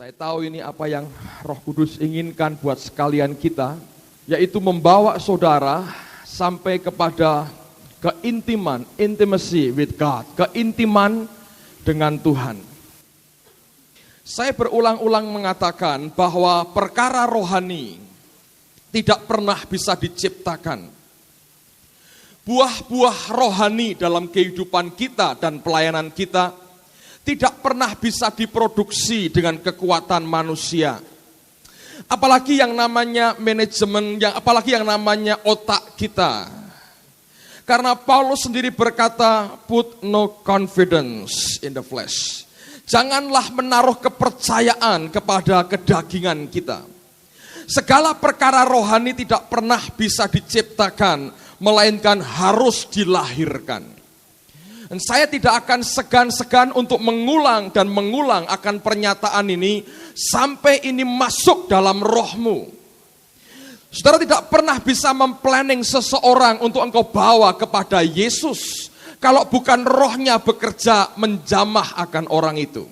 Saya tahu ini apa yang Roh Kudus inginkan buat sekalian kita, yaitu membawa saudara sampai kepada keintiman, intimacy with God, keintiman dengan Tuhan. Saya berulang-ulang mengatakan bahwa perkara rohani tidak pernah bisa diciptakan. Buah-buah rohani dalam kehidupan kita dan pelayanan kita tidak pernah bisa diproduksi dengan kekuatan manusia. Apalagi yang namanya manajemen, apalagi yang namanya otak kita. Karena Paulus sendiri berkata, put no confidence in the flesh. Janganlah menaruh kepercayaan kepada kedagingan kita. Segala perkara rohani tidak pernah bisa diciptakan, melainkan harus dilahirkan. Dan saya tidak akan segan-segan untuk mengulang dan mengulang akan pernyataan ini sampai ini masuk dalam rohmu. Saudara tidak pernah bisa memplanning seseorang untuk engkau bawa kepada Yesus kalau bukan rohnya bekerja menjamah akan orang itu.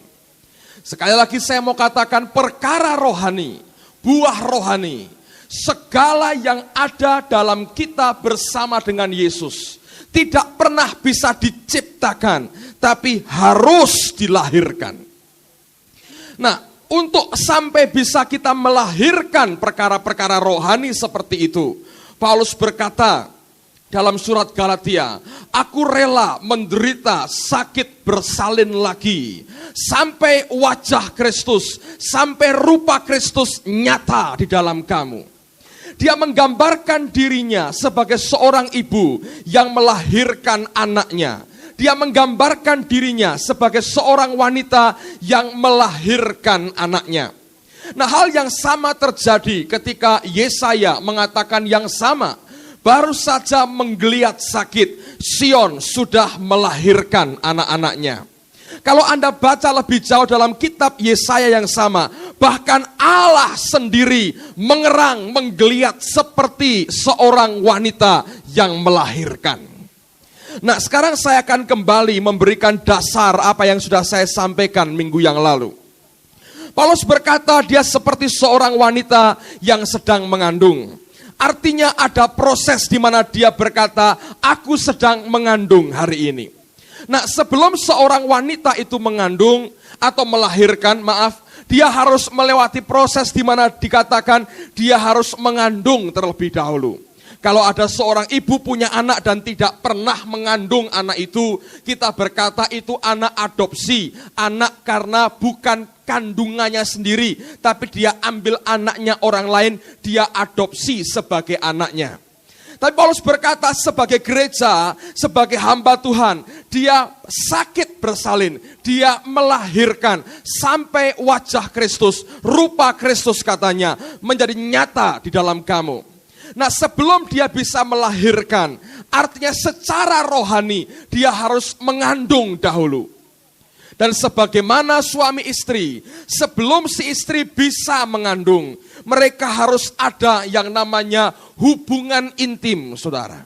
Sekali lagi saya mau katakan perkara rohani, buah rohani, segala yang ada dalam kita bersama dengan Yesus tidak pernah bisa diciptakan, tapi harus dilahirkan. Nah, untuk sampai bisa kita melahirkan perkara-perkara rohani seperti itu, Paulus berkata dalam surat Galatia, aku rela menderita sakit bersalin lagi, sampai wajah Kristus, sampai rupa Kristus nyata di dalam kamu. Dia menggambarkan dirinya sebagai seorang ibu yang melahirkan anaknya. Dia menggambarkan dirinya sebagai seorang wanita yang melahirkan anaknya. Nah, hal yang sama terjadi ketika Yesaya mengatakan yang sama. Baru saja menggeliat sakit, Sion sudah melahirkan anak-anaknya. Kalau Anda baca lebih jauh dalam kitab Yesaya yang sama, bahkan Allah sendiri mengerang, menggeliat seperti seorang wanita yang melahirkan. Nah, sekarang saya akan kembali memberikan dasar apa yang sudah saya sampaikan minggu yang lalu. Paulus berkata dia seperti seorang wanita yang sedang mengandung. Artinya ada proses di mana dia berkata, aku sedang mengandung hari ini. Nah, sebelum seorang wanita itu mengandung atau melahirkan, dia harus melewati proses di mana dikatakan dia harus mengandung terlebih dahulu. Kalau ada seorang ibu punya anak dan tidak pernah mengandung anak itu, kita berkata itu anak adopsi. Anak karena bukan kandungannya sendiri, tapi dia ambil anaknya orang lain, dia adopsi sebagai anaknya. Tapi Paulus berkata sebagai gereja, sebagai hamba Tuhan, dia sakit bersalin, dia melahirkan sampai wajah Kristus, rupa Kristus katanya, menjadi nyata di dalam kamu. Nah, sebelum dia bisa melahirkan, artinya secara rohani, dia harus mengandung dahulu. Dan sebagaimana suami istri, sebelum si istri bisa mengandung, mereka harus ada yang namanya hubungan intim, saudara.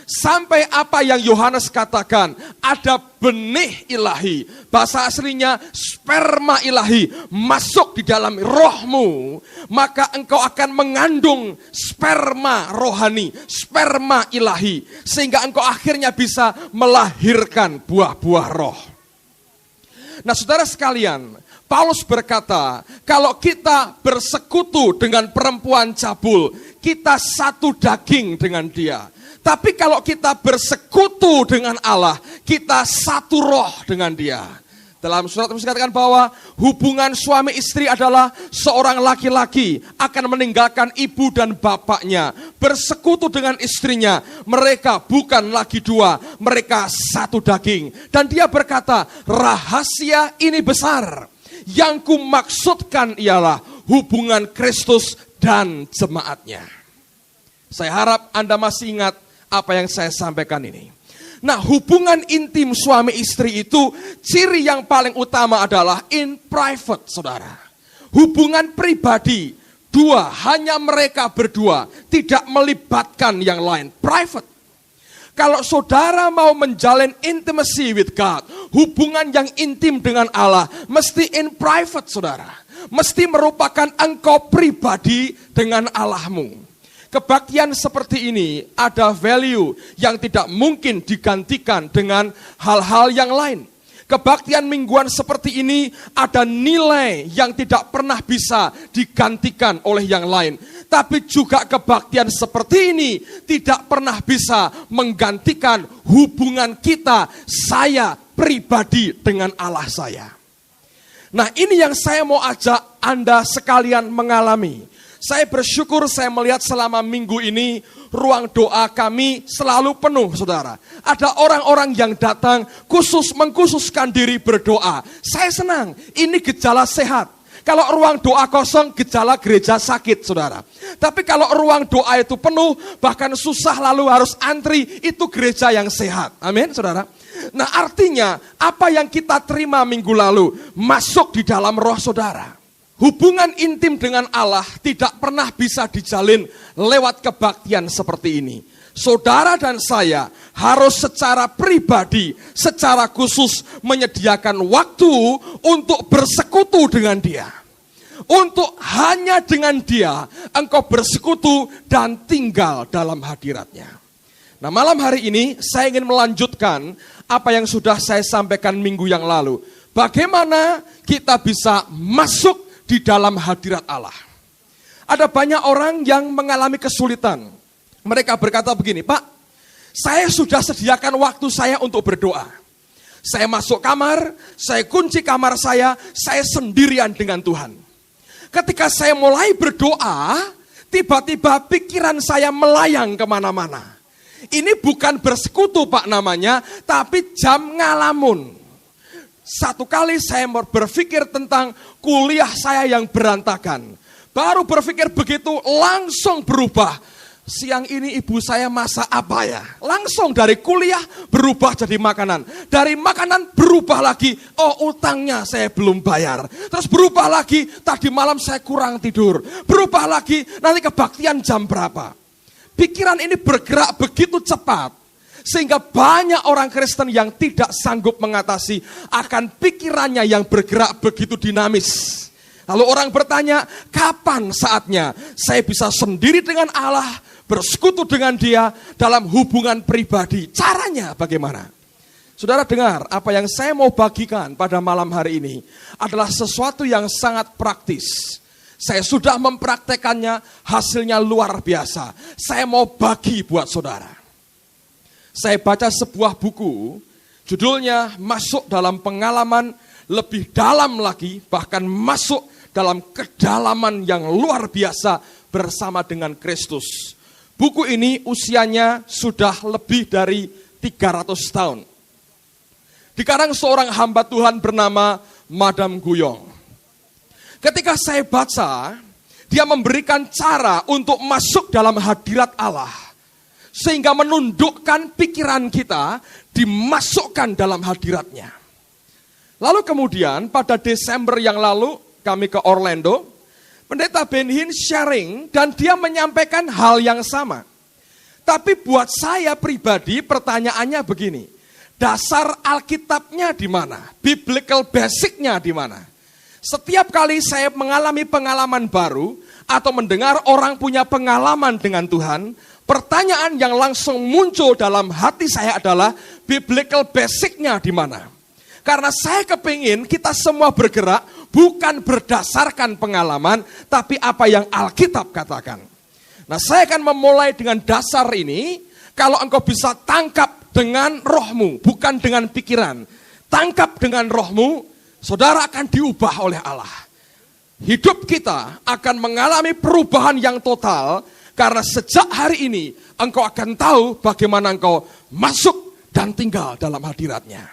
Sampai apa yang Yohanes katakan, ada benih ilahi, bahasa aslinya sperma ilahi, masuk di dalam rohmu, maka engkau akan mengandung sperma rohani, sperma ilahi, sehingga engkau akhirnya bisa melahirkan buah-buah roh. Nah, saudara sekalian, Paulus berkata, kalau kita bersekutu dengan perempuan cabul, kita satu daging dengan dia. Tapi kalau kita bersekutu dengan Allah, kita satu roh dengan dia. Dalam surat Efesus dikatakan bahwa hubungan suami istri adalah seorang laki-laki akan meninggalkan ibu dan bapaknya, bersekutu dengan istrinya. Mereka bukan lagi dua, mereka satu daging. Dan dia berkata, rahasia ini besar. Yang kumaksudkan ialah hubungan Kristus dan jemaatnya. Saya harap Anda masih ingat apa yang saya sampaikan ini. Nah, hubungan intim suami istri itu ciri yang paling utama adalah in private, saudara. Hubungan pribadi, dua, hanya mereka berdua, tidak melibatkan yang lain, private. Kalau saudara mau menjalin intimacy with God, hubungan yang intim dengan Allah, mesti in private, saudara. mesti merupakan engkau pribadi dengan Allahmu. Kebaktian seperti ini ada value yang tidak mungkin digantikan dengan hal-hal yang lain. Kebaktian mingguan seperti ini ada nilai yang tidak pernah bisa digantikan oleh yang lain. Tapi juga kebaktian seperti ini tidak pernah bisa menggantikan hubungan kita, saya pribadi dengan Allah saya. Nah, ini yang saya mau ajak Anda sekalian mengalami. Saya bersyukur saya melihat selama minggu ini ruang doa kami selalu penuh, saudara. Ada orang-orang yang datang mengkhususkan diri berdoa. Saya senang, ini gejala sehat. Kalau ruang doa kosong, gejala gereja sakit, saudara. Tapi kalau ruang doa itu penuh, bahkan susah lalu harus antri, itu gereja yang sehat. Amin, saudara. Nah, artinya apa yang kita terima minggu lalu masuk di dalam roh saudara. Hubungan intim dengan Allah tidak pernah bisa dijalin lewat kebaktian seperti ini. Saudara dan saya harus secara pribadi, secara khusus menyediakan waktu untuk bersekutu dengan Dia. Untuk hanya dengan Dia engkau bersekutu dan tinggal dalam hadirat-Nya. Nah, malam hari ini saya ingin melanjutkan apa yang sudah saya sampaikan minggu yang lalu. Bagaimana kita bisa masuk di dalam hadirat Allah. Ada banyak orang yang mengalami kesulitan. Mereka berkata begini, Pak, saya sudah sediakan waktu saya untuk berdoa. Saya masuk kamar, saya kunci kamar saya sendirian dengan Tuhan. Ketika saya mulai berdoa, tiba-tiba pikiran saya melayang kemana-mana. Ini bukan bersekutu Pak namanya, tapi jam ngalamun. Satu kali saya berpikir tentang kuliah saya yang berantakan. Baru berpikir begitu langsung berubah. Siang ini ibu saya masak apa ya? Langsung dari kuliah berubah jadi makanan. Dari makanan berubah lagi, oh utangnya saya belum bayar. Terus berubah lagi, tadi malam saya kurang tidur. Berubah lagi, nanti kebaktian jam berapa? Pikiran ini bergerak begitu cepat. Sehingga banyak orang Kristen yang tidak sanggup mengatasi akan pikirannya yang bergerak begitu dinamis. Lalu orang bertanya, kapan saatnya saya bisa sendiri dengan Allah, bersekutu dengan Dia dalam hubungan pribadi? Caranya bagaimana? Saudara dengar, apa yang saya mau bagikan pada malam hari ini adalah sesuatu yang sangat praktis. Saya sudah mempraktekannya, hasilnya luar biasa. Saya mau bagi buat saudara. Saya baca sebuah buku, judulnya Masuk Dalam Pengalaman Lebih Dalam Lagi, bahkan masuk dalam kedalaman yang luar biasa bersama dengan Kristus. Buku ini usianya sudah lebih dari 300 tahun. Dikarang seorang hamba Tuhan bernama Madam Guyong. Ketika saya baca, dia memberikan cara untuk masuk dalam hadirat Allah. Sehingga menundukkan pikiran kita, dimasukkan dalam hadirat-Nya. Lalu kemudian pada Desember yang lalu, kami ke Orlando, Pendeta Ben Hinn sharing, dan dia menyampaikan hal yang sama. Tapi buat saya pribadi, pertanyaannya begini, dasar Alkitabnya di mana? Biblical basic-nya di mana? Setiap kali saya mengalami pengalaman baru, atau mendengar orang punya pengalaman dengan Tuhan, pertanyaan yang langsung muncul dalam hati saya adalah biblical basic-nya di mana? Karena saya kepingin kita semua bergerak bukan berdasarkan pengalaman, tapi apa yang Alkitab katakan. Nah, saya akan memulai dengan dasar ini. Kalau engkau bisa tangkap dengan rohmu, bukan dengan pikiran. Tangkap dengan rohmu, saudara akan diubah oleh Allah. Hidup kita akan mengalami perubahan yang total. Karena sejak hari ini engkau akan tahu bagaimana engkau masuk dan tinggal dalam hadirat-Nya.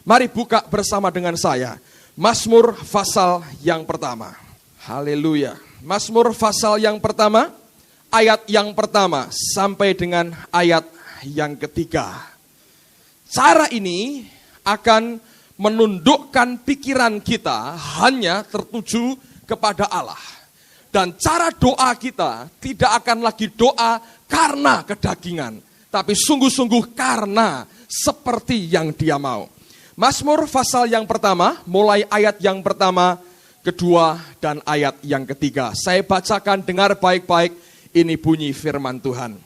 Mari buka bersama dengan saya Mazmur pasal yang pertama. Haleluya. Mazmur pasal yang pertama, ayat yang pertama sampai dengan ayat yang ketiga. Cara ini akan menundukkan pikiran kita hanya tertuju kepada Allah. Dan cara doa kita tidak akan lagi doa karena kedagingan, tapi sungguh-sungguh karena seperti yang Dia mau. Mazmur pasal yang pertama, mulai ayat yang pertama kedua, dan ayat yang ketiga. Saya bacakan, dengar baik-baik, ini bunyi firman Tuhan.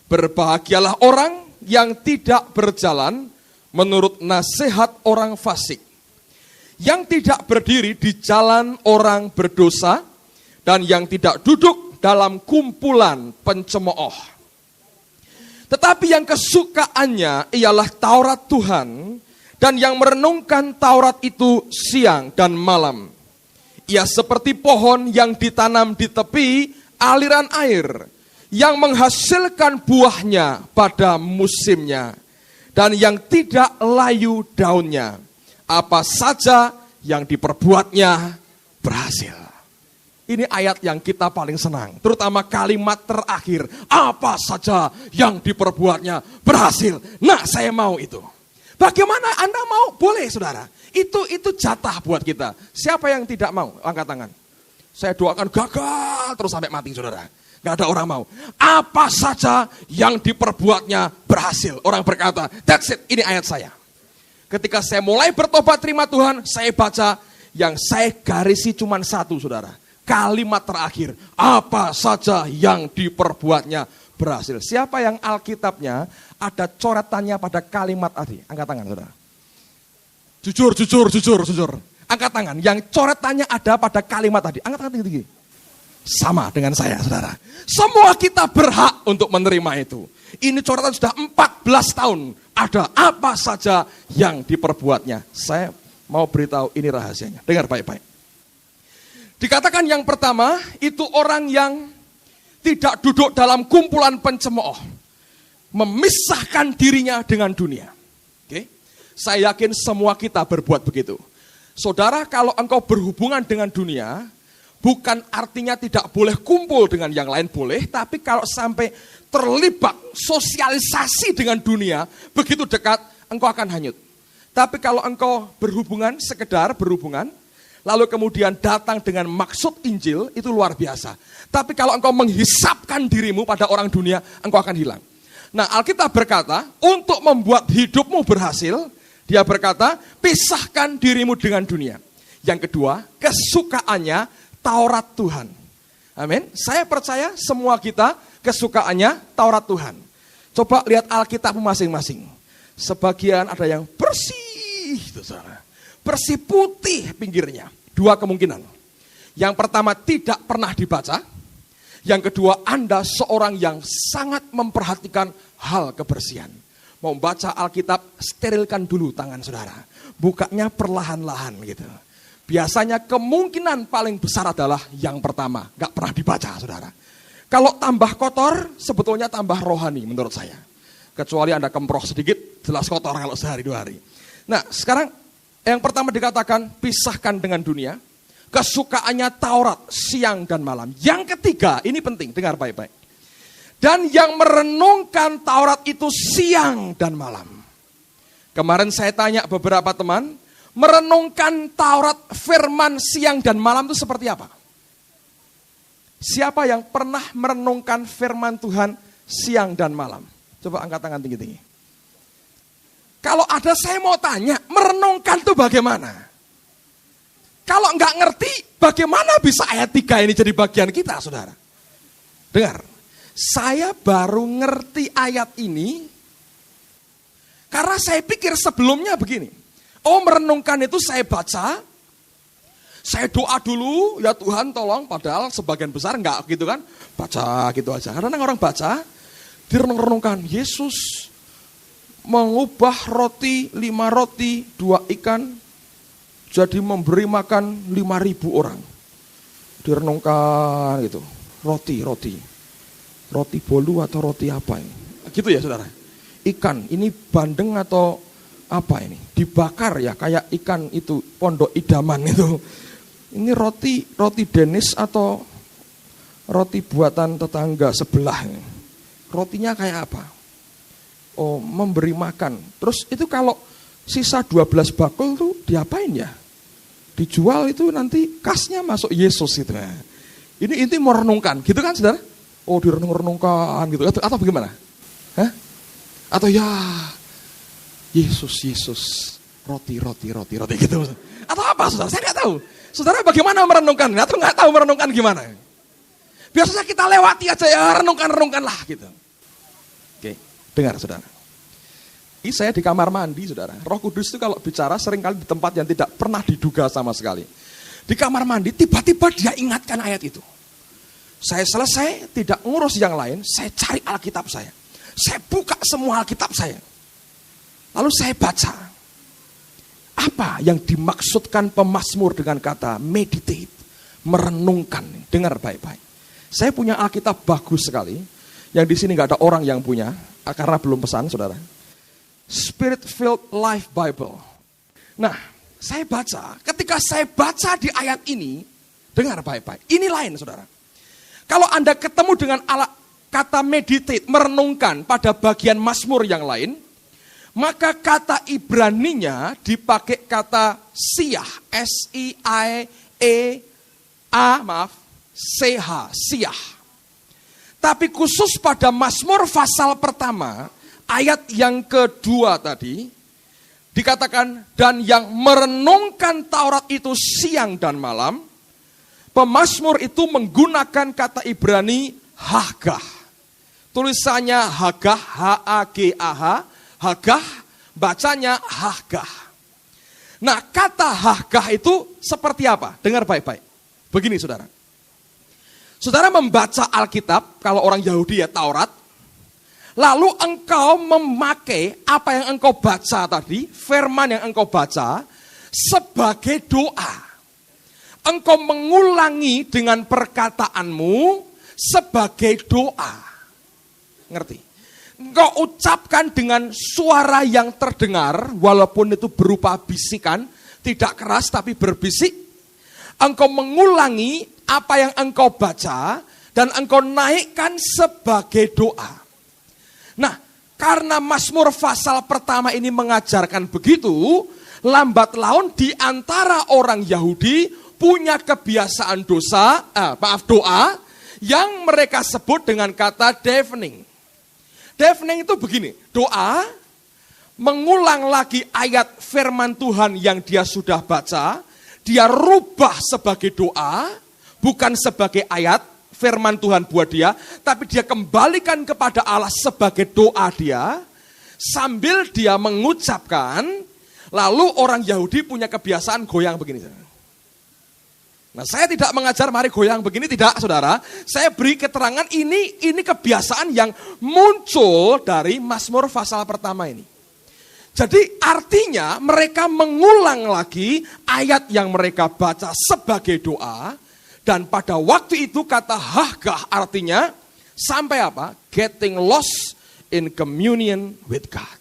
Berbahagialah orang yang tidak berjalan menurut nasihat orang fasik, yang tidak berdiri di jalan orang berdosa, dan yang tidak duduk dalam kumpulan pencemooh. Tetapi yang kesukaannya ialah Taurat Tuhan, dan yang merenungkan Taurat itu siang dan malam. Ia seperti pohon yang ditanam di tepi aliran air, yang menghasilkan buahnya pada musimnya, dan yang tidak layu daunnya. Apa saja yang diperbuatnya berhasil. Ini ayat yang kita paling senang, terutama kalimat terakhir. Apa saja yang diperbuatnya berhasil. Nah, saya mau itu. Bagaimana Anda mau? Boleh, saudara. Itu jatah buat kita. Siapa yang tidak mau? Angkat tangan. Saya doakan gagal terus sampai mati, saudara. Gak ada orang mau. Apa saja yang diperbuatnya berhasil. Orang berkata, that's it, ini ayat saya. Ketika saya mulai bertobat terima Tuhan, saya baca, yang saya garisi cuma satu, saudara. Kalimat terakhir, apa saja yang diperbuatnya berhasil. Siapa yang Alkitabnya ada coretannya pada kalimat tadi? Angkat tangan, saudara. Jujur. Angkat tangan, yang coretannya ada pada kalimat tadi. Angkat tangan tinggi-tinggi. Sama dengan saya, saudara. Semua kita berhak untuk menerima itu. Ini coretan sudah 14 tahun. Ada apa saja yang diperbuatnya. Saya mau beritahu ini rahasianya. Dengar baik-baik. Dikatakan yang pertama, itu orang yang tidak duduk dalam kumpulan pencemooh. Memisahkan dirinya dengan dunia. Oke? Saya yakin semua kita berbuat begitu. Saudara, kalau engkau berhubungan dengan dunia, bukan artinya tidak boleh kumpul dengan yang lain, boleh. Tapi kalau sampai terlibat sosialisasi dengan dunia, begitu dekat, engkau akan hanyut. Tapi kalau engkau berhubungan, sekedar berhubungan, lalu kemudian datang dengan maksud Injil, itu luar biasa. Tapi kalau engkau menghisapkan dirimu pada orang dunia, engkau akan hilang. Nah, Alkitab berkata, untuk membuat hidupmu berhasil, dia berkata, pisahkan dirimu dengan dunia. Yang kedua, kesukaannya Taurat Tuhan. Amin. Saya percaya semua kita kesukaannya Taurat Tuhan. Coba lihat Alkitab masing-masing. Sebagian ada yang bersih, bersih putih pinggirnya. Dua kemungkinan. Yang pertama, tidak pernah dibaca. Yang kedua, Anda seorang yang sangat memperhatikan hal kebersihan. Mau baca Alkitab, sterilkan dulu tangan saudara. Bukanya perlahan-lahan gitu. Biasanya kemungkinan paling besar adalah yang pertama. Gak pernah dibaca, saudara. Kalau tambah kotor, sebetulnya tambah rohani menurut saya. Kecuali Anda kemproh sedikit, jelas kotor kalau sehari dua hari. Nah, sekarang yang pertama dikatakan, pisahkan dengan dunia. Kesukaannya Taurat, siang dan malam. Yang ketiga, ini penting, dengar baik-baik. Dan yang merenungkan Taurat itu siang dan malam. Kemarin saya tanya beberapa teman, merenungkan Taurat firman siang dan malam itu seperti apa? Siapa yang pernah merenungkan firman Tuhan siang dan malam? Coba angkat tangan tinggi-tinggi. Kalau ada saya mau tanya, merenungkan itu bagaimana? Kalau nggak ngerti, bagaimana bisa ayat 3 ini jadi bagian kita, saudara? Dengar. Saya baru ngerti ayat ini karena saya pikir sebelumnya begini. Oh, merenungkan itu saya baca, saya doa dulu, ya Tuhan tolong, padahal sebagian besar enggak gitu kan. Baca gitu aja. Karena orang baca, direnung-renungkan, Yesus mengubah roti, 5 roti, 2 ikan, jadi memberi makan 5.000 orang. Direnungkan gitu, roti bolu atau roti apa ini? Gitu ya saudara. Ikan, ini bandeng atau apa ini? Dibakar ya, kayak ikan itu, pondok idaman itu. Ini roti Denis atau roti buatan tetangga sebelah. Rotinya kayak apa? Oh, memberi makan. Terus itu kalau sisa 12 bakul tuh diapain ya? Dijual itu nanti kasnya masuk Yesus gitu. Ini mau renungkan, gitu kan saudara? Oh, direnung-renungkan gitu, atau bagaimana? Hah? Atau ya, Yesus, Roti gitu. Atau apa saudara? Saya nggak tahu. Saudara bagaimana merenungkan? Atau nggak tahu merenungkan gimana? Biasanya kita lewati aja ya, renungkan lah gitu. Oke, dengar saudara. Ini saya di kamar mandi saudara. Roh Kudus itu kalau bicara seringkali di tempat yang tidak pernah diduga sama sekali. Di kamar mandi tiba-tiba dia ingatkan ayat itu. Saya selesai, tidak ngurus yang lain, saya cari Alkitab saya. Saya buka semua Alkitab saya. Lalu saya baca. Apa yang dimaksudkan pemazmur dengan kata meditate, merenungkan. Dengar baik-baik. Saya punya Alkitab bagus sekali. Yang di sini nggak ada orang yang punya, karena belum pesan, saudara. Spirit-filled Life Bible. Nah, saya baca. Ketika saya baca di ayat ini, dengar baik-baik. Ini lain, saudara. Kalau Anda ketemu dengan kata meditate, merenungkan pada bagian Mazmur yang lain, maka kata Ibraninya dipakai kata siyah, siyah. Tapi khusus pada Mazmur pasal pertama, ayat yang kedua tadi, dikatakan, dan yang merenungkan Taurat itu siang dan malam, pemazmur itu menggunakan kata Ibrani Hagah. Tulisannya Hagah, H-A-G-A-H, Hagah, bacanya Hagah. Nah, kata Hagah itu seperti apa? Dengar baik-baik. Begini saudara. Saudara membaca Alkitab, kalau orang Yahudi ya Taurat, lalu engkau memakai apa yang engkau baca tadi, firman yang engkau baca, sebagai doa. Engkau mengulangi dengan perkataanmu sebagai doa. Ngerti? Engkau ucapkan dengan suara yang terdengar, walaupun itu berupa bisikan, tidak keras tapi berbisik. Engkau mengulangi apa yang engkau baca, dan engkau naikkan sebagai doa. Nah, karena Mazmur pasal pertama ini mengajarkan begitu, lambat laun di antara orang Yahudi punya kebiasaan doa yang mereka sebut dengan kata davening. Davening itu begini, doa mengulang lagi ayat firman Tuhan yang dia sudah baca, dia rubah sebagai doa, bukan sebagai ayat firman Tuhan buat dia, tapi dia kembalikan kepada Allah sebagai doa dia, sambil dia mengucapkan, lalu orang Yahudi punya kebiasaan goyang begini. Nah, saya tidak mengajar mari goyang begini, tidak saudara. Saya beri keterangan ini kebiasaan yang muncul dari Mazmur pasal pertama ini. Jadi artinya mereka mengulang lagi ayat yang mereka baca sebagai doa. Dan pada waktu itu kata Hagah artinya sampai apa? Getting lost in communion with God.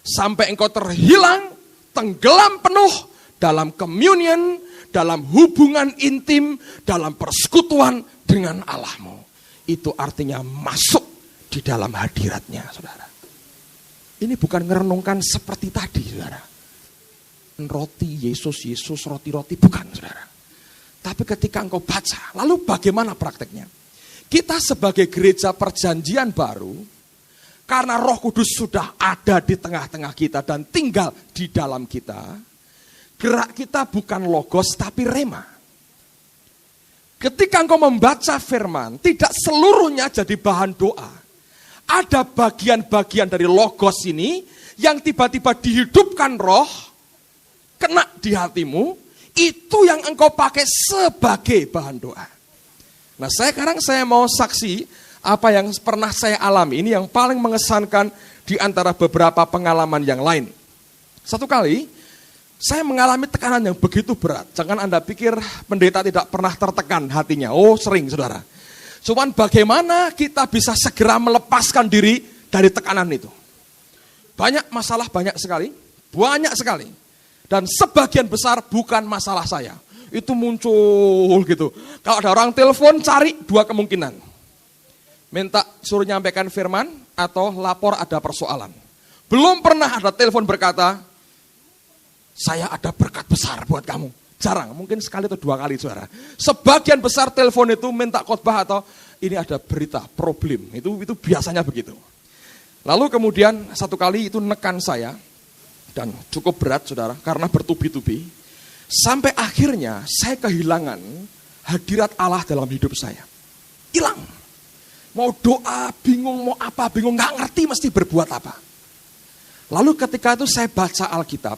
Sampai engkau terhilang, tenggelam penuh dalam communion, dalam hubungan intim, dalam persekutuan dengan Allahmu. Itu artinya masuk di dalam hadiratnya, saudara. Ini bukan merenungkan seperti tadi, saudara. Roti, Yesus, roti, bukan, saudara. Tapi ketika engkau baca, lalu bagaimana prakteknya? Kita sebagai gereja perjanjian baru, karena Roh Kudus sudah ada di tengah-tengah kita dan tinggal di dalam kita, gerak kita bukan logos tapi rema. Ketika engkau membaca firman, tidak seluruhnya jadi bahan doa. Ada bagian-bagian dari logos ini yang tiba-tiba dihidupkan Roh, kena di hatimu, itu yang engkau pakai sebagai bahan doa. Nah, sekarang saya mau saksi apa yang pernah saya alami. Ini yang paling mengesankan di antara beberapa pengalaman yang lain. Satu kali, saya mengalami tekanan yang begitu berat. Jangan Anda pikir pendeta tidak pernah tertekan hatinya. Oh, sering, saudara. Cuman bagaimana kita bisa segera melepaskan diri dari tekanan itu. Banyak masalah, banyak sekali. Dan sebagian besar bukan masalah saya. Itu muncul gitu. Kalau ada orang telepon, cari dua kemungkinan. Minta suruh nyampaikan firman atau lapor ada persoalan. Belum pernah ada telepon berkata, saya ada berkat besar buat kamu. Jarang, mungkin sekali atau dua kali, saudara. Sebagian besar telepon itu minta khotbah atau ini ada berita, problem. Itu biasanya begitu. Lalu kemudian satu kali itu nekan saya. Dan cukup berat saudara, karena bertubi-tubi. Sampai akhirnya saya kehilangan hadirat Allah dalam hidup saya. Hilang. Mau doa, bingung, mau apa, bingung, gak ngerti mesti berbuat apa. Lalu ketika itu saya baca Alkitab,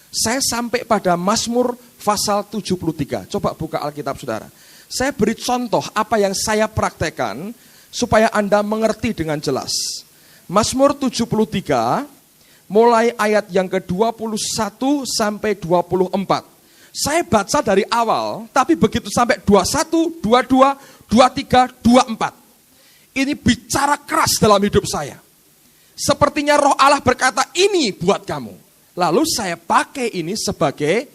saya sampai pada Mazmur pasal 73. Coba buka Alkitab saudara. Saya beri contoh apa yang saya praktekkan, supaya Anda mengerti dengan jelas. Mazmur 73, mulai ayat yang ke-21 sampai 24. Saya baca dari awal, tapi begitu sampai 21, 22, 23, 24. Ini bicara keras dalam hidup saya. Sepertinya Roh Allah berkata, ini buat kamu. Lalu saya pakai ini sebagai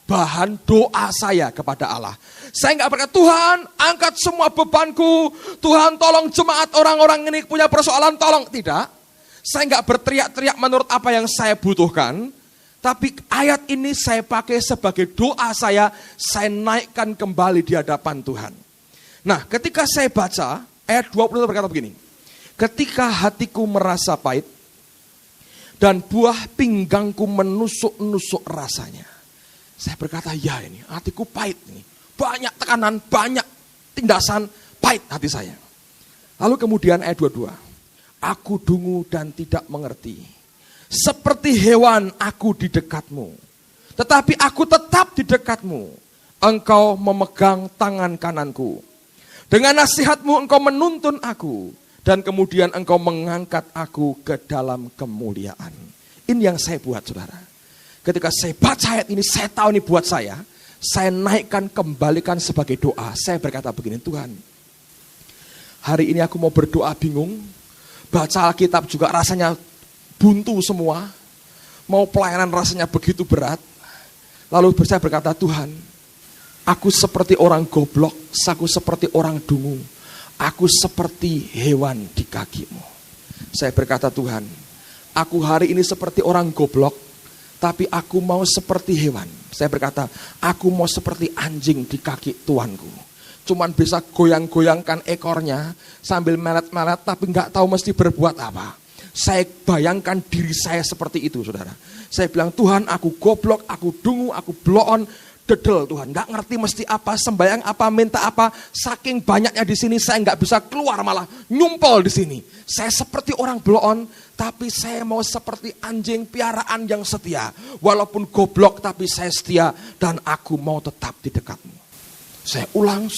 bahan doa saya kepada Allah. Saya nggak berkata, Tuhan angkat semua bebanku. Tuhan tolong jemaat orang-orang ini punya persoalan, tolong. Tidak. Saya nggak berteriak-teriak menurut apa yang saya butuhkan. Tapi ayat ini saya pakai sebagai doa saya naikkan kembali di hadapan Tuhan. Nah, ketika saya baca, ayat 20 berkata begini. Ketika hatiku merasa pahit, dan buah pinggangku menusuk-nusuk rasanya. Saya berkata, ya ini hatiku pahit ini. Banyak tekanan, banyak tindasan, pahit hati saya. Lalu kemudian ayat 22. Aku dungu dan tidak mengerti. Seperti hewan aku di dekatmu. Tetapi aku tetap di dekatmu. Engkau memegang tangan kananku. Dengan nasihatmu engkau menuntun aku. Dan kemudian engkau mengangkat aku ke dalam kemuliaan. Ini yang saya buat saudara. Ketika saya baca ayat ini, saya tahu ini buat saya. Saya naikkan, kembalikan sebagai doa. Saya berkata begini, Tuhan. Hari ini aku mau berdoa bingung. Baca Alkitab juga rasanya buntu semua. Mau pelayanan rasanya begitu berat. Lalu saya berkata, Tuhan. Aku seperti orang goblok. Aku seperti orang dungu. Aku seperti hewan di kakimu. Saya berkata, Tuhan, aku hari ini seperti orang goblok, tapi aku mau seperti hewan. Saya berkata, aku mau seperti anjing di kaki Tuanku. Cuman bisa goyang-goyangkan ekornya sambil melet-melet, tapi nggak tahu mesti berbuat apa. Saya bayangkan diri saya seperti itu, saudara. Saya bilang, Tuhan, aku goblok, aku dungu, aku bloon. Dedel Tuhan, nggak ngerti mesti apa, sembahyang apa, minta apa, saking banyaknya di sini saya nggak bisa keluar, malah nyumpel di sini. Saya seperti orang bloon, tapi saya mau seperti anjing piaraan yang setia. Walaupun goblok, tapi saya setia dan aku mau tetap di dekatmu. Saya ulang.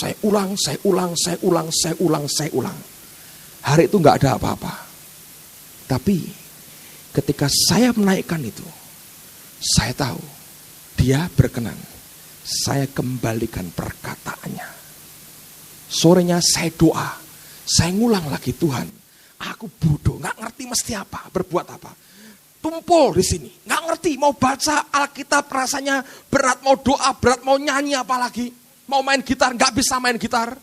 Hari itu nggak ada apa-apa. Tapi ketika saya menaikkan itu, saya tahu dia berkenan. Saya kembalikan perkataannya. Sorenya saya doa. Saya ngulang lagi, Tuhan. Aku bodoh, gak ngerti mesti apa, berbuat apa. Tumpul di sini, gak ngerti. Mau baca Alkitab rasanya berat, mau doa berat, mau nyanyi apalagi. Mau main gitar, gak bisa main gitar.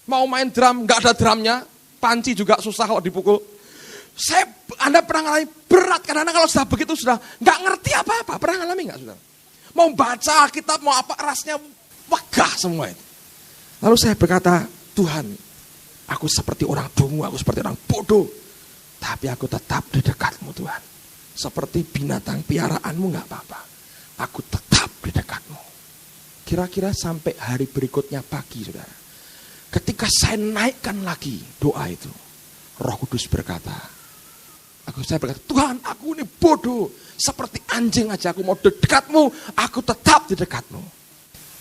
Mau main drum, gak ada drumnya. Panci juga susah kalau dipukul. Anda pernah ngalami berat, karena kalau sudah begitu sudah gak ngerti apa-apa. Pernah ngalami gak sudah? Mau baca Alkitab, mau apa, rasanya wagah semua itu. Lalu saya berkata, Tuhan, aku seperti orang dungu, aku seperti orang bodoh. Tapi aku tetap di dekatmu Tuhan. Seperti binatang piaraanmu gak apa-apa. Aku tetap di dekatmu. Kira-kira sampai hari berikutnya pagi, saudara. Ketika saya naikkan lagi doa itu, Roh Kudus berkata, saya berkata, Tuhan, aku ini bodoh. Seperti anjing aja, aku mau di dekatmu. Aku tetap di dekatmu.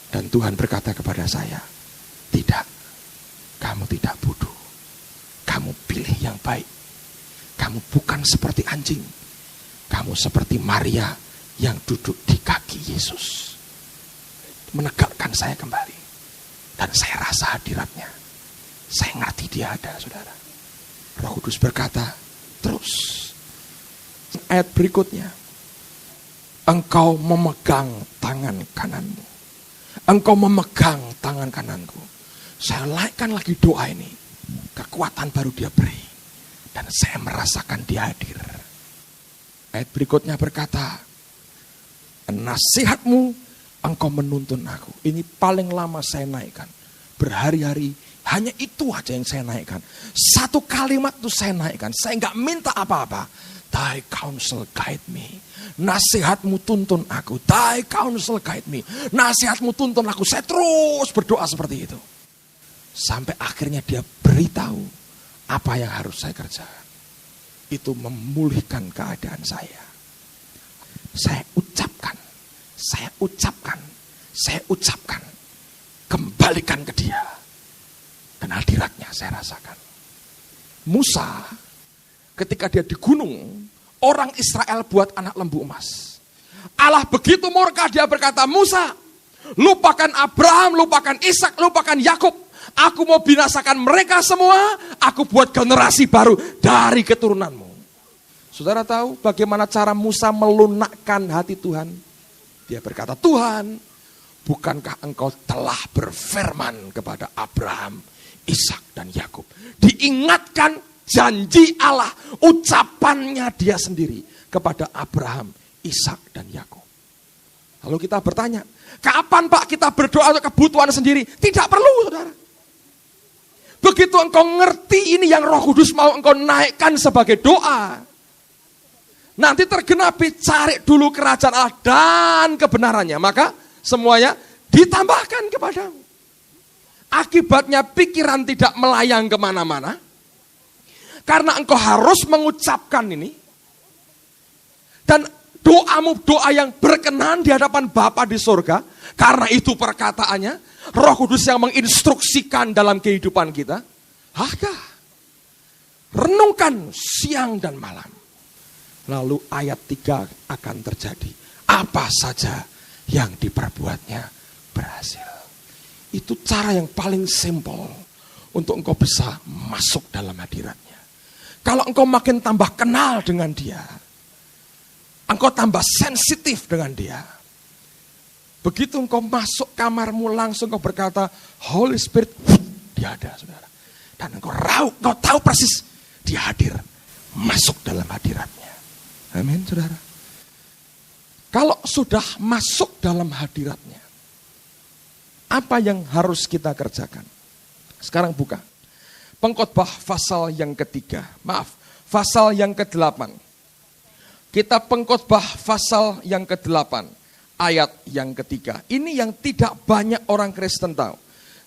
Dan Tuhan berkata kepada saya, tidak, kamu tidak bodoh. Kamu pilih yang baik. Kamu bukan seperti anjing. Kamu seperti Maria yang duduk di kaki Yesus. Menegakkan saya kembali. Dan saya rasa hadiratnya. Saya ngerti dia ada, saudara. Roh Kudus berkata, terus. Ayat berikutnya. Engkau memegang tangan kananmu. Engkau memegang tangan kananku. Saya naikkan lagi doa ini. Kekuatan baru dia beri. Dan saya merasakan dia hadir. Ayat berikutnya berkata, nasihatmu engkau menuntun aku. Ini paling lama saya naikkan. Berhari-hari hanya itu aja yang saya naikkan. Satu kalimat itu saya naikkan. Saya nggak minta apa-apa. Thy counsel guide me. Nasihatmu tuntun aku. Thy counsel guide me. Nasihatmu tuntun aku. Saya terus berdoa seperti itu. Sampai akhirnya dia beritahu apa yang harus saya kerjakan. Itu memulihkan keadaan saya. Saya ucapkan. Kembalikan ke dia. Dan hadiratnya saya rasakan. Musa, ketika dia di gunung, orang Israel buat anak lembu emas. Allah begitu murka, dia berkata, Musa, lupakan Abraham, lupakan Ishak, lupakan Yakub. Aku mau binasakan mereka semua, aku buat generasi baru dari keturunanmu. Saudara tahu bagaimana cara Musa melunakkan hati Tuhan? Dia berkata, Tuhan, bukankah engkau telah berfirman kepada Abraham, Ishak dan Yakub? Diingatkan janji Allah, ucapannya dia sendiri kepada Abraham, Ishak dan Yakub. Lalu kita bertanya, kapan Pak kita berdoa untuk kebutuhan sendiri? Tidak perlu, saudara. Begitu engkau ngerti ini yang Roh Kudus mau engkau naikkan sebagai doa, nanti tergenapi, cari dulu kerajaan Allah dan kebenarannya, maka semuanya ditambahkan kepadamu. Akibatnya pikiran tidak melayang kemana-mana, karena engkau harus mengucapkan ini. Dan doamu doa yang berkenan di hadapan Bapa di surga. Karena itu perkataannya, Roh Kudus yang menginstruksikan dalam kehidupan kita. Renungkan siang dan malam. Lalu ayat 3 akan terjadi. Apa saja yang diperbuatnya berhasil. Itu cara yang paling simpel untuk engkau bisa masuk dalam hadiratnya. Kalau engkau makin tambah kenal dengan dia, engkau tambah sensitif dengan dia. Begitu engkau masuk kamarmu, langsung engkau berkata, Holy Spirit, dia ada, saudara. Dan engkau tahu persis, dia hadir. Masuk dalam hadiratnya. Amin, saudara. Kalau sudah masuk dalam hadiratnya, apa yang harus kita kerjakan? Sekarang buka. Pengkhotbah pasal yang ketiga. Pasal yang ke-8. Kitab Pengkhotbah pasal yang ke-8. Ayat yang ketiga. Ini yang tidak banyak orang Kristen tahu.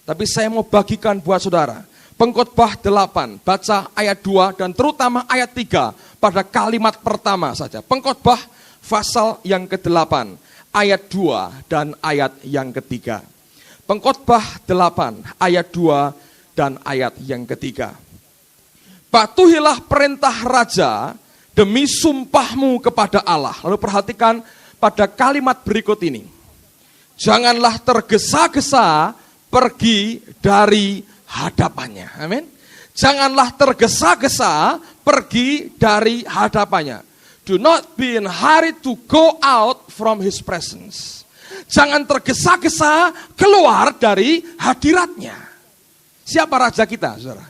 Tapi saya mau bagikan buat saudara. Pengkhotbah 8. Baca ayat 2 dan terutama ayat 3. Pada kalimat pertama saja. Pengkhotbah pasal yang ke-8. Ayat 2 dan ayat yang ketiga. Pengkhotbah 8 ayat 2 dan ayat yang ketiga. Patuhilah perintah raja demi sumpahmu kepada Allah. Lalu perhatikan pada kalimat berikut ini. Janganlah tergesa-gesa pergi dari hadapannya. Amin. Janganlah tergesa-gesa pergi dari hadapannya. Do not be in hurry to go out from his presence. Jangan tergesa-gesa keluar dari hadiratnya. Siapa raja kita, saudara?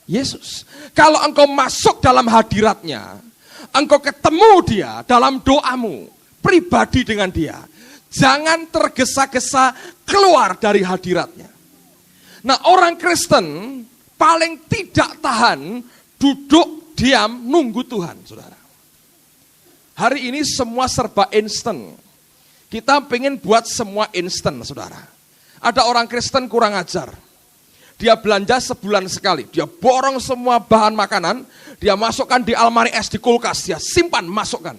Yesus. Kalau engkau masuk dalam hadiratnya, engkau ketemu dia dalam doamu, pribadi dengan dia. Jangan tergesa-gesa keluar dari hadiratnya. Nah, orang Kristen paling tidak tahan duduk diam nunggu Tuhan, saudara. Hari ini semua serba instan. Kita pengen buat semua instan, saudara. Ada orang Kristen kurang ajar. Dia belanja sebulan sekali. Dia borong semua bahan makanan. Dia masukkan di almari es di kulkas. Dia simpan, masukkan.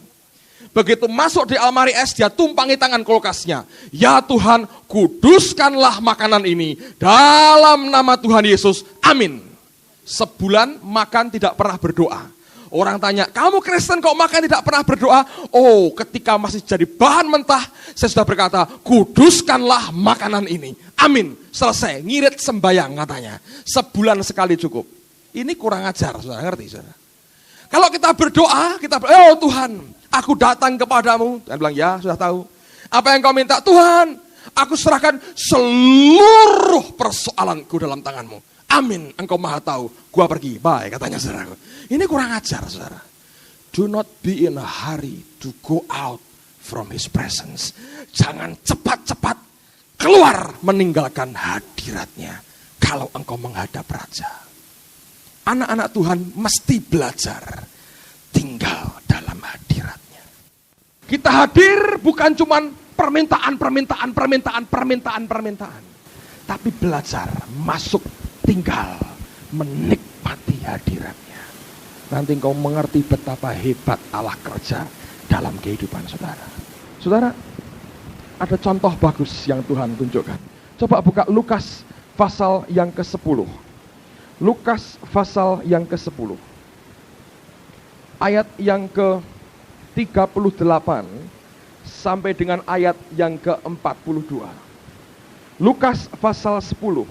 Begitu masuk di almari es, dia tumpangi tangan kulkasnya. Ya Tuhan, kuduskanlah makanan ini. Dalam nama Tuhan Yesus, amin. Sebulan makan tidak pernah berdoa. Orang tanya, kamu Kristen kok makan tidak pernah berdoa? Oh, ketika masih jadi bahan mentah, saya sudah berkata, kuduskanlah makanan ini. Amin. Selesai, ngirit sembayang katanya. Sebulan sekali cukup. Ini kurang ajar, saudara, ngerti saudara? Kalau kita berdoa, oh Tuhan, aku datang kepadamu. Dan bilang, ya sudah tahu. Apa yang kau minta? Tuhan, aku serahkan seluruh persoalanku dalam tanganmu. Amin, engkau maha tahu. Gua pergi, bye, katanya saudara. Ini kurang ajar, saudara. Do not be in a hurry to go out from his presence. Jangan cepat-cepat keluar meninggalkan hadiratnya. Kalau engkau menghadap raja. Anak-anak Tuhan mesti belajar tinggal dalam Kita hadir bukan cuman permintaan, tapi belajar masuk, tinggal, menikmati hadiratnya. Nanti engkau mengerti betapa hebat Allah kerja dalam kehidupan saudara. Saudara, ada contoh bagus yang Tuhan tunjukkan. Coba buka Lukas pasal yang ke-10. Lukas pasal yang ke-10. Ayat yang ke-38 sampai dengan ayat yang ke-42. Lukas pasal 10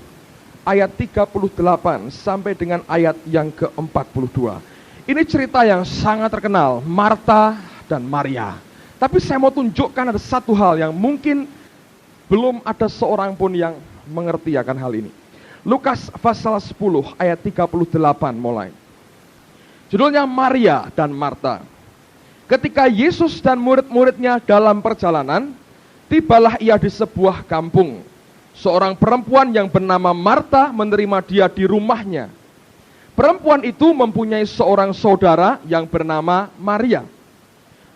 ayat 38 sampai dengan ayat yang ke-42. Ini cerita yang sangat terkenal, Marta dan Maria. Tapi saya mau tunjukkan ada satu hal yang mungkin belum ada seorang pun yang mengerti akan hal ini. Lukas pasal 10 ayat 38 mulai. Judulnya Maria dan Marta. Ketika Yesus dan murid-muridnya dalam perjalanan, tibalah ia di sebuah kampung. Seorang perempuan yang bernama Marta menerima dia di rumahnya. Perempuan itu mempunyai seorang saudara yang bernama Maria.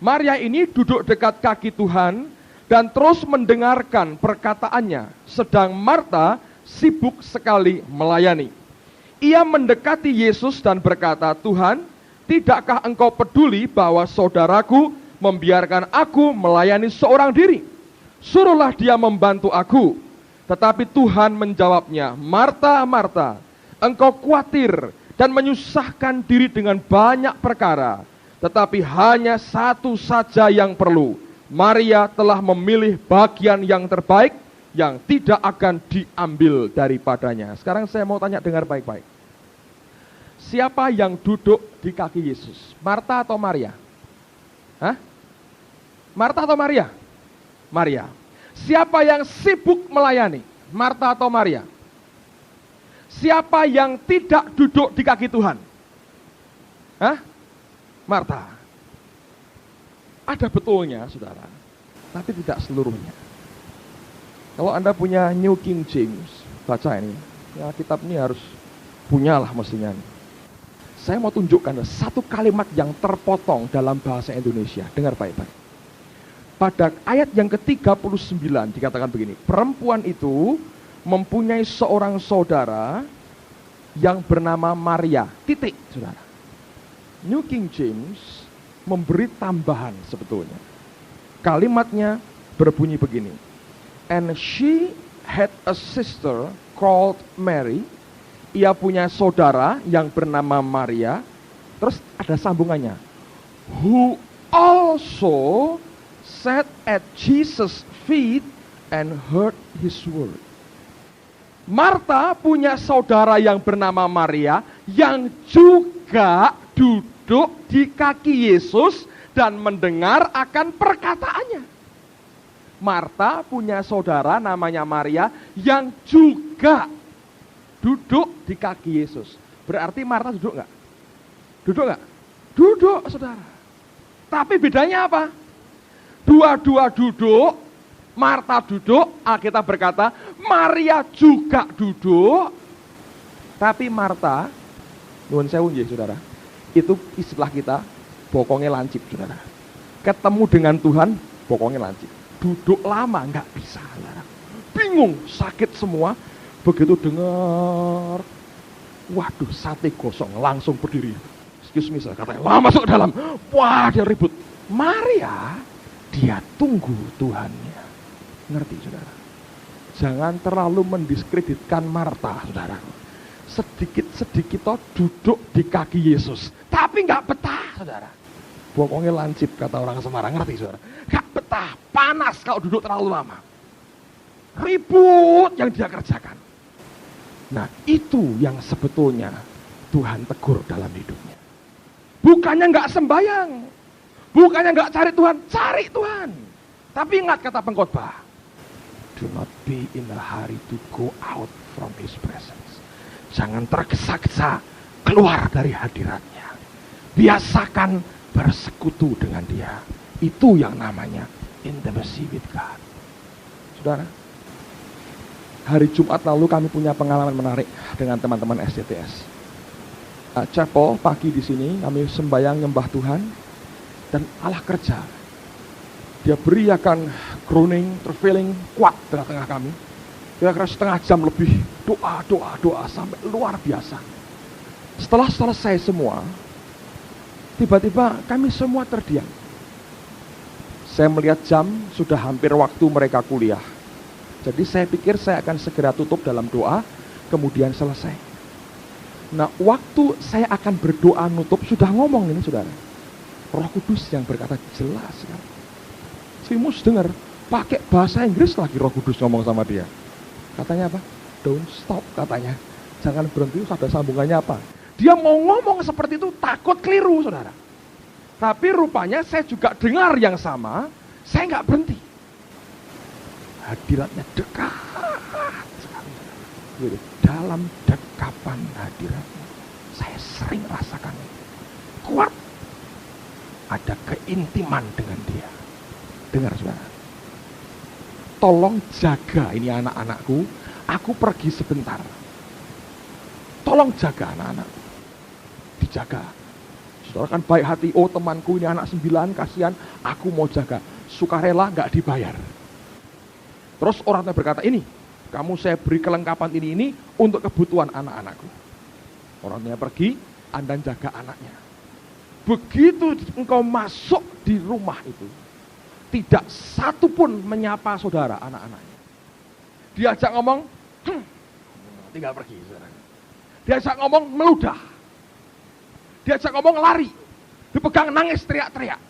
Maria ini duduk dekat kaki Tuhan dan terus mendengarkan perkataannya, sedang Marta sibuk sekali melayani. Ia mendekati Yesus dan berkata, "Tuhan, tidakkah engkau peduli bahwa saudaraku membiarkan aku melayani seorang diri? Suruhlah dia membantu aku." Tetapi Tuhan menjawabnya, "Marta, Marta, engkau khawatir dan menyusahkan diri dengan banyak perkara, tetapi hanya satu saja yang perlu. Maria telah memilih bagian yang terbaik yang tidak akan diambil daripadanya." Sekarang saya mau tanya, dengar baik-baik. Siapa yang duduk di kaki Yesus? Marta atau Maria? Hah? Marta atau Maria? Maria. Siapa yang sibuk melayani? Marta atau Maria? Siapa yang tidak duduk di kaki Tuhan? Hah? Marta. Ada betulnya, saudara, tapi tidak seluruhnya. Kalau Anda punya New King James, baca ini. Ya, kitab ini harus punyalah mestinya. Saya mau tunjukkan satu kalimat yang terpotong dalam bahasa Indonesia. Dengar baik-baik. Pada ayat yang ke-39 dikatakan begini, perempuan itu mempunyai seorang saudara yang bernama Maria. Titik, saudara. New King James memberi tambahan sebetulnya. Kalimatnya berbunyi begini. And she had a sister called Mary. Ia punya saudara yang bernama Maria. Terus ada sambungannya. Who also sat at Jesus' feet and heard his word. Marta punya saudara yang bernama Maria yang juga duduk di kaki Yesus dan mendengar akan perkataannya. Marta punya saudara namanya Maria yang juga duduk di kaki Yesus. Berarti Marta duduk nggak? Duduk nggak? Duduk, saudara. Tapi bedanya apa? Dua-dua duduk, Marta duduk, Alkitab berkata, Maria juga duduk. Tapi Marta, nuwun sewu nggih, saudara, itu istilah kita, bokongnya lancip, saudara. Ketemu dengan Tuhan, bokongnya lancip. Duduk lama, nggak bisa, saudara. Bingung, sakit semua. Begitu dengar, waduh, sate gosong, langsung berdiri. Excuse me, katanya, wah, masuk ke dalam. Wah, dia ribut. Maria, dia tunggu Tuhannya. Ngerti, saudara? Jangan terlalu mendiskreditkan Marta, saudara. Sedikit-sedikit toh duduk di kaki Yesus. Tapi nggak betah, saudara. Bokongnya lancip, kata orang Semarang. Ngerti, saudara? Nggak betah, panas kalau duduk terlalu lama. Ribut yang dia kerjakan. Nah, itu yang sebetulnya Tuhan tegur dalam hidupnya. Bukannya nggak sembahyang, bukannya nggak cari Tuhan, cari Tuhan. Tapi ingat kata pengkhotbah, do not be in a hurry to go out from His presence. Jangan tergesa-gesa keluar dari hadiratnya. Biasakan bersekutu dengan Dia. Itu yang namanya intimacy with God. Saudara, hari Jumat lalu kami punya pengalaman menarik dengan teman-teman SCTS. Chapel pagi di sini kami sembahyang nyembah Tuhan dan Allah kerja. Dia beriakan groaning, travailing kuat tengah-tengah kami. Kira-kira setengah jam lebih doa sampai luar biasa. Setelah selesai semua, tiba-tiba kami semua terdiam. Saya melihat jam, sudah hampir waktu mereka kuliah. Jadi saya pikir saya akan segera tutup dalam doa, kemudian selesai. Nah, waktu saya akan berdoa nutup, sudah ngomong ini saudara. Roh Kudus yang berkata jelas sekali. Fimus dengar, pakai bahasa Inggris lagi Roh Kudus ngomong sama dia. Katanya apa? Don't stop katanya. Jangan berhenti, ada sambungannya apa? Dia mau ngomong seperti itu takut keliru saudara. Tapi rupanya saya juga dengar yang sama, saya nggak berhenti. Hadiratnya dekat sekali. Dalam dekapan hadiratnya, saya sering rasakan kuat. Ada keintiman dengan dia. Dengar saudara. Tolong jaga ini anak-anakku, aku pergi sebentar. Tolong jaga anak-anakku. Dijaga. Saudara kan baik hati, oh temanku ini anak 9, kasihan, aku mau jaga. Sukarela gak dibayar. Terus orangnya berkata, ini, kamu saya beri kelengkapan ini untuk kebutuhan anak-anakku. Orangnya pergi, Anda jaga anaknya. Begitu engkau masuk di rumah itu, tidak satu pun menyapa saudara anak-anaknya. Diajak ngomong, tinggal pergi saudara. Diajak ngomong meludah. Diajak ngomong lari. Dipegang nangis teriak-teriak.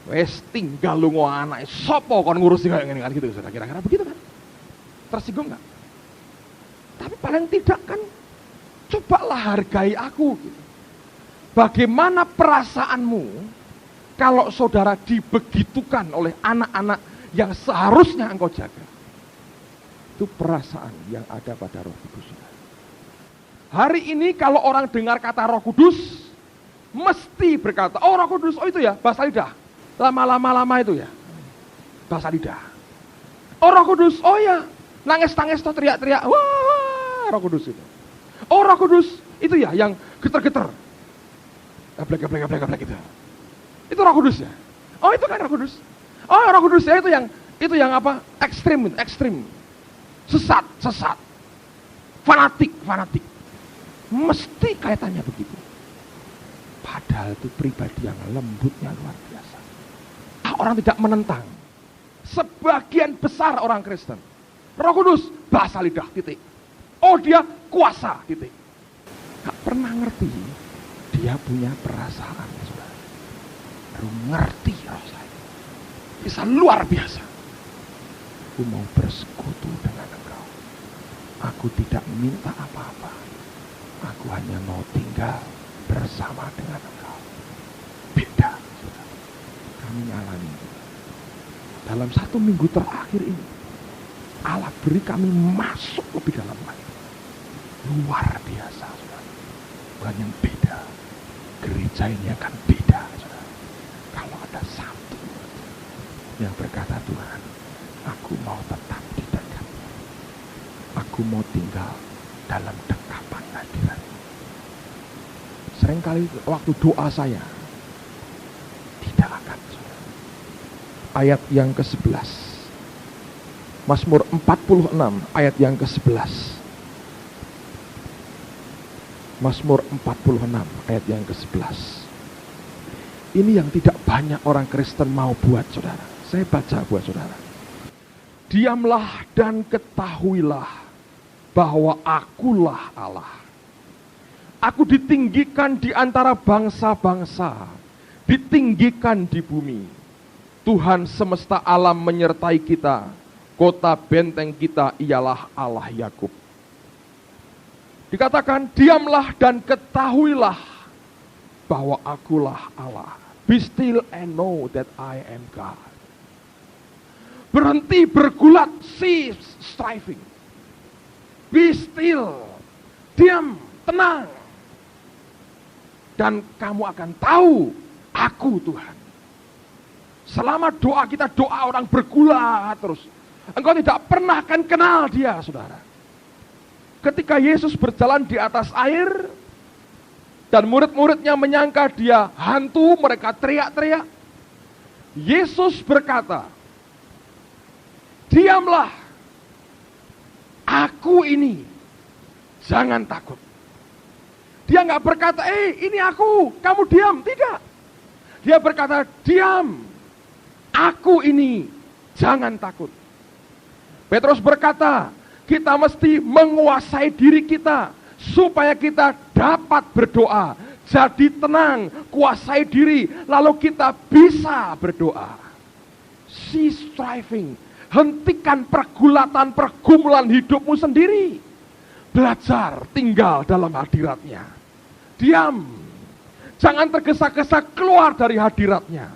Wes tinggal lu anaknya. Sopo kon ngurusi kayak gini kan gitu saudara. Kira-kira begitu kan? Tersinggung gak? Tapi paling tidak kan, cobalah hargai aku gitu. Bagaimana perasaanmu kalau saudara dibegitukan oleh anak-anak yang seharusnya engkau jaga? Itu perasaan yang ada pada Roh Kudus. Hari ini kalau orang dengar kata Roh Kudus, mesti berkata, oh Roh Kudus, oh itu ya, bahasa lidah. Lama itu ya, bahasa lidah. Oh Roh Kudus, oh ya, nangis-nangis atau teriak-teriak, wah Roh Kudus itu. Oh Roh Kudus, itu ya, yang getar-getar. Gablek gitu. Itu Roh Kudus ya. Oh itu kan Roh Kudus. Oh Roh Kudus ya itu yang apa? Ekstrim. Sesat. Fanatik. Mesti kaitannya begitu. Padahal itu pribadi yang lembutnya luar biasa. Orang tidak menentang. Sebagian besar orang Kristen, Roh Kudus bahasa lidah titik. Oh dia kuasa titik. Gak pernah ngerti dia punya perasaan, saudara. Baru ngerti rasanya. Bisa luar biasa. Aku mau bersekutu dengan engkau. Aku tidak minta apa-apa. Aku hanya mau tinggal bersama dengan engkau. Beda, saudara. Kami alami. Dalam 1 minggu terakhir ini, Allah beri kami masuk lebih dalam lagi. Luar biasa, saudara. Bukan yang beda. Gereja ini akan beda, saudara. Kalau ada satu yang berkata, Tuhan, aku mau tetap di dekatmu. Aku mau tinggal dalam dekapan hadirat-Mu. Seringkali waktu doa saya tidak akan, saudara. Ayat yang ke-11. Mazmur 46 ayat yang ke-11. Mazmur 46 ayat yang ke-11. Ini yang tidak banyak orang Kristen mau buat, saudara. Saya baca buat saudara. Diamlah dan ketahuilah bahwa akulah Allah. Aku ditinggikan di antara bangsa-bangsa, ditinggikan di bumi. Tuhan semesta alam menyertai kita. Kota benteng kita ialah Allah Yakub. Dikatakan, diamlah dan ketahuilah bahwa akulah Allah. Be still and know that I am God. Berhenti bergulat, cease striving. Be still, diam, tenang. Dan kamu akan tahu, aku Tuhan. Selama doa kita, doa orang bergulat terus. Engkau tidak pernah akan kenal dia, saudara. Ketika Yesus berjalan di atas air, dan murid-muridnya menyangka dia hantu, mereka teriak-teriak. Yesus berkata, diamlah, aku ini, jangan takut. Dia nggak berkata, ini aku, kamu diam. Tidak. Dia berkata, diam, aku ini, jangan takut. Petrus berkata, kita mesti menguasai diri kita, supaya kita dapat berdoa. Jadi tenang, kuasai diri, lalu kita bisa berdoa. Cease striving. Hentikan pergumulan hidupmu sendiri. Belajar tinggal dalam hadiratnya. Diam. Jangan tergesa-gesa keluar dari hadiratnya.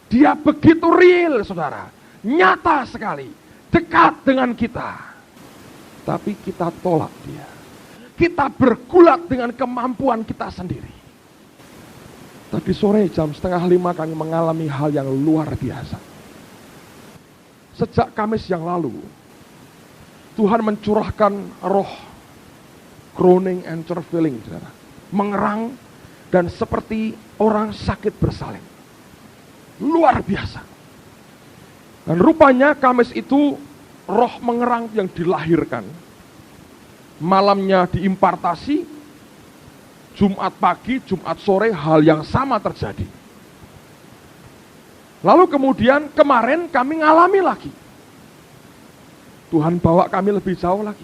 Dia begitu real, saudara. Nyata sekali. Dekat dengan kita. Tapi kita tolak dia. Kita bergulat dengan kemampuan kita sendiri. Tadi sore jam 4:30 kami mengalami hal yang luar biasa. Sejak Kamis yang lalu, Tuhan mencurahkan roh groaning and travailing, saudara. Mengerang dan seperti orang sakit bersalin. Luar biasa. Dan rupanya Kamis itu roh mengerang yang dilahirkan. Malamnya diimpartasi, Jumat pagi, Jumat sore hal yang sama terjadi. Lalu kemudian kemarin kami ngalami lagi. Tuhan bawa kami lebih jauh lagi.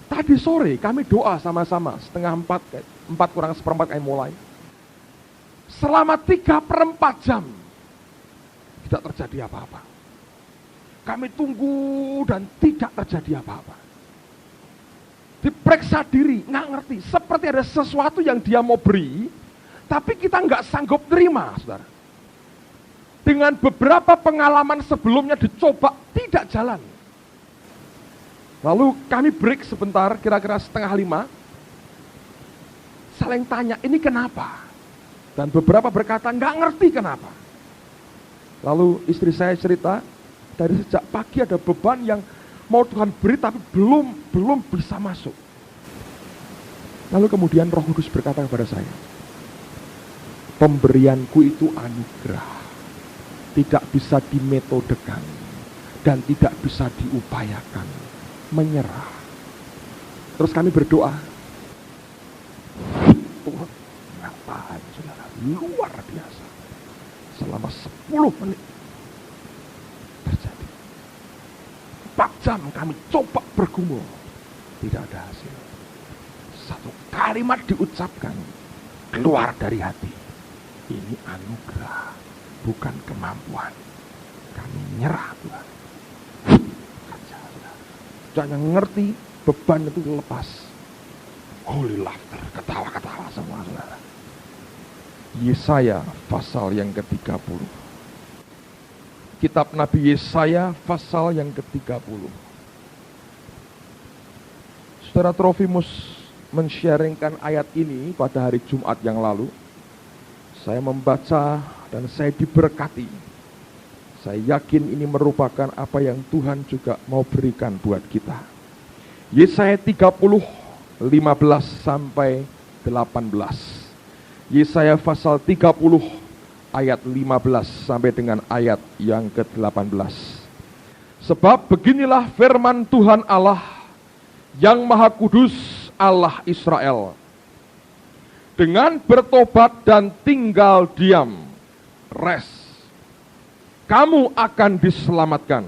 Tadi sore kami doa sama-sama, 3:30, 4:45 kami mulai. Selama 3/4 jam tidak terjadi apa-apa. Kami tunggu dan tidak terjadi apa-apa. Diperiksa diri, nggak ngerti. Seperti ada sesuatu yang dia mau beri, tapi kita nggak sanggup terima, saudara. Dengan beberapa pengalaman sebelumnya dicoba, tidak jalan. Lalu kami break sebentar, kira-kira 4:30. Saling tanya, ini kenapa? Dan beberapa berkata, nggak ngerti kenapa. Lalu istri saya cerita, dari sejak pagi ada beban yang mau Tuhan beri tapi belum bisa masuk. Lalu kemudian Roh Kudus berkata kepada saya, pemberianku itu anugerah, tidak bisa dimetodekan dan tidak bisa diupayakan, menyerah. Terus kami berdoa, Tuhan ngapain, saudara, luar biasa. Selama 10 menit terjadi. 4 jam kami coba bergumul, tidak ada hasil. Satu kalimat diucapkan, keluar dari hati, ini anugerah, bukan kemampuan. Kami nyerah, Tuhan. Kerja, jangan ngerti, beban itu lepas. Holy laughter, ketawa-ketawa semua, saudara. Yesaya pasal yang ke-30. Kitab Nabi Yesaya pasal yang ke-30. Saudara Trofimus men-sharingkan ayat ini pada hari Jumat yang lalu. Saya membaca dan saya diberkati. Saya yakin ini merupakan apa yang Tuhan juga mau berikan buat kita. Yesaya 30, 15 sampai 18. Yesaya pasal 30 ayat 15 sampai dengan ayat yang ke-18. Sebab beginilah firman Tuhan Allah yang Maha Kudus, Allah Israel. Dengan bertobat dan tinggal diam, rest, kamu akan diselamatkan.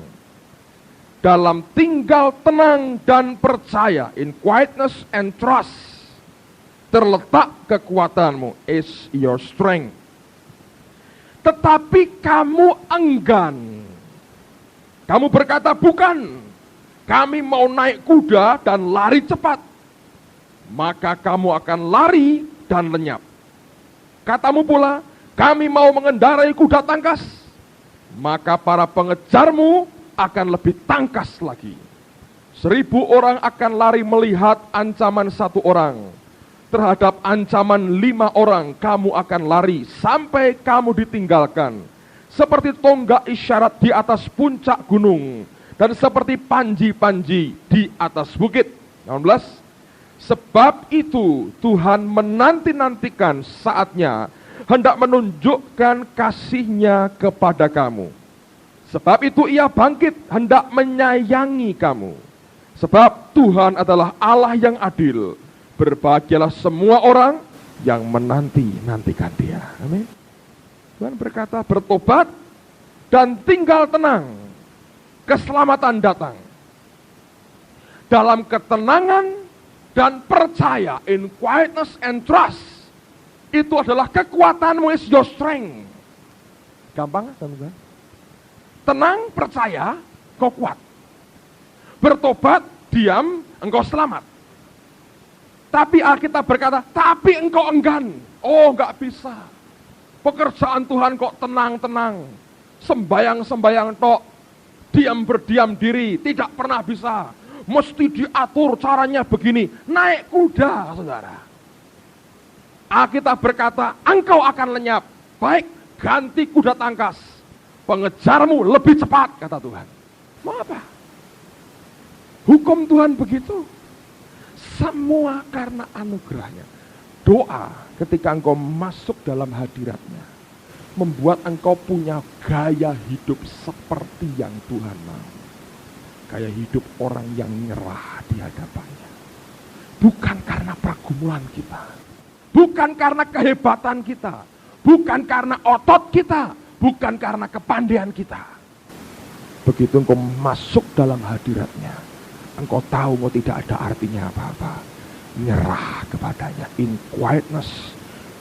Dalam tinggal tenang dan percaya, in quietness and trust, terletak kekuatanmu, is your strength. Tetapi kamu enggan. Kamu berkata, bukan, kami mau naik kuda dan lari cepat. Maka kamu akan lari dan lenyap. Katamu pula, kami mau mengendarai kuda tangkas. Maka para pengejarmu akan lebih tangkas lagi. 1000 orang akan lari melihat ancaman 1 orang. Terhadap ancaman 5 orang kamu akan lari sampai kamu ditinggalkan. Seperti tonggak isyarat di atas puncak gunung. Dan seperti panji-panji di atas bukit. 18. Sebab itu Tuhan menanti-nantikan saatnya hendak menunjukkan kasih-Nya kepada kamu. Sebab itu ia bangkit hendak menyayangi kamu. Sebab Tuhan adalah Allah yang adil. Berbahagialah semua orang yang menanti-nantikan Dia. Amin. Tuhan berkata, bertobat dan tinggal tenang. Keselamatan datang. Dalam ketenangan dan percaya, in quietness and trust, itu adalah kekuatanmu, is your strength. Gampang, teman-teman? Tenang, percaya, kau kuat. Bertobat, diam, engkau selamat. Tapi Alkitab berkata, tapi engkau enggan. Oh, enggak bisa. Pekerjaan Tuhan kok tenang-tenang. Sembayang-sembayang tok. Diam berdiam diri, tidak pernah bisa. Mesti diatur caranya begini. Naik kuda, saudara. Alkitab berkata, engkau akan lenyap. Baik, ganti kuda tangkas. Pengejarmu lebih cepat, kata Tuhan. Mau apa? Hukum Tuhan begitu. Semua karena anugerahnya. Doa ketika engkau masuk dalam hadiratnya, membuat engkau punya gaya hidup seperti yang Tuhan mau. Gaya hidup orang yang nyerah di hadapannya. Bukan karena pergumulan kita. Bukan karena kehebatan kita. Bukan karena otot kita. Bukan karena kepandaian kita. Begitu engkau masuk dalam hadiratnya, engkau tahu engkau tidak ada artinya apa-apa. Nyerah kepadanya. In quietness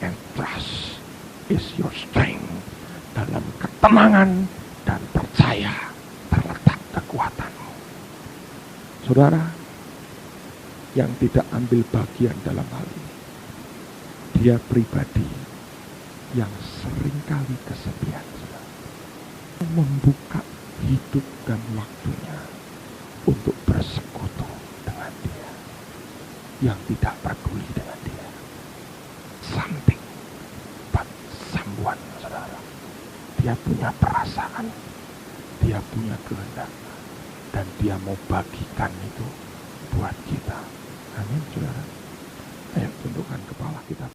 and trust is your strength. Dalam ketenangan dan percaya terletak kekuatanmu. Saudara, yang tidak ambil bagian dalam hal ini, dia pribadi yang seringkali kesepian, saudara. Membuka hidup dan waktunya untuk bersekutu dengan Dia, yang tidak peduli dengan Dia. Something but someone, saudara. Dia punya perasaan, Dia punya kehendak, dan Dia mau bagikan itu buat kita. Amin, saudara. Ayo tundukkan kepala kita.